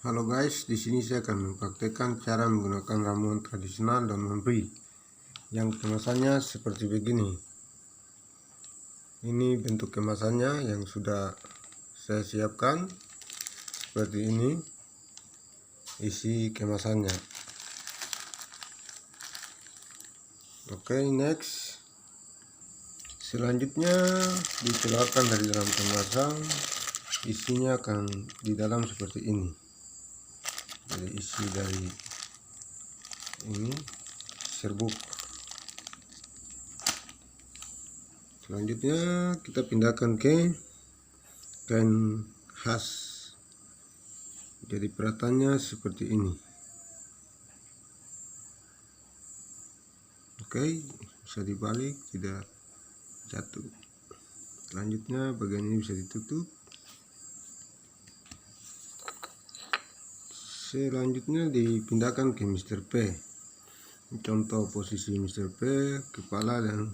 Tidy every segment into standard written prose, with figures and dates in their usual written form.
Halo guys, di sini saya akan mempraktekkan cara menggunakan ramuan tradisional daun memberi yang kemasannya seperti begini. Ini bentuk kemasannya yang sudah saya siapkan seperti ini. Isi kemasannya. Oke, next. Selanjutnya dikeluarkan dari dalam kemasan. Isinya akan di dalam seperti ini. Jadi isi dari ini serbuk. Selanjutnya kita pindahkan ke kain khas. Jadi peratannya seperti ini. Oke, bisa dibalik, tidak jatuh. Selanjutnya bagian ini bisa ditutup. Selanjutnya dipindahkan ke Mr. P. Contoh posisi Mr. P, kepala, dan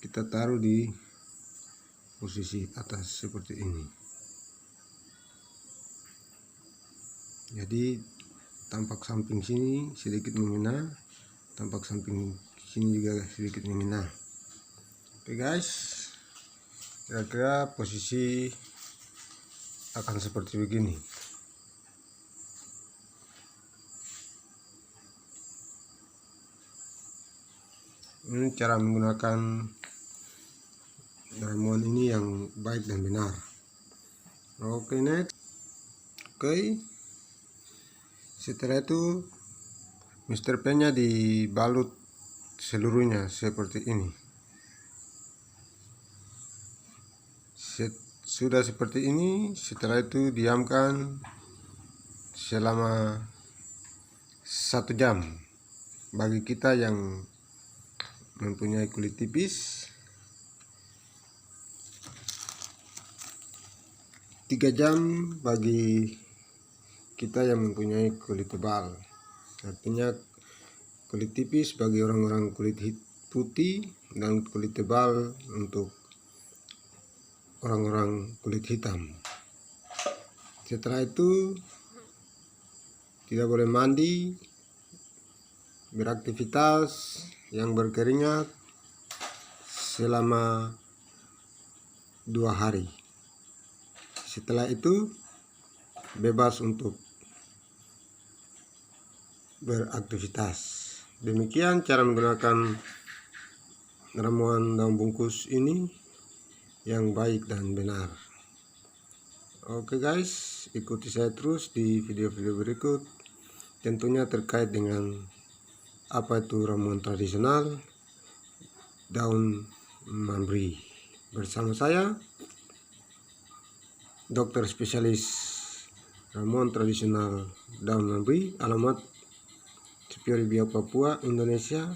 kita taruh di posisi atas seperti ini. Jadi tampak samping sini sedikit mengena, tampak samping sini juga sedikit mengena. Oke guys, kira-kira posisi akan seperti begini. Ini cara menggunakan ramuan ini yang baik dan benar. Oke, next. Oke, setelah itu Mr. P nya dibalut seluruhnya seperti ini. Sudah seperti ini, setelah itu diamkan selama 1 jam. Bagi kita yang mempunyai kulit tipis, 3 jam bagi kita yang mempunyai kulit tebal. Artinya kulit tipis bagi orang-orang kulit putih dan kulit tebal untuk orang-orang kulit hitam. Setelah itu tidak boleh mandi, beraktivitas yang berkeringat selama 2 hari. Setelah itu bebas untuk beraktivitas. Demikian cara menggunakan ramuan daun bungkus ini yang baik dan benar. Oke guys, ikuti saya terus di video-video berikut, tentunya terkait dengan apa itu ramuan tradisional daun memberi. Bersama saya, dokter spesialis ramuan tradisional daun memberi, alamat Cipiori Biak, Papua, Indonesia.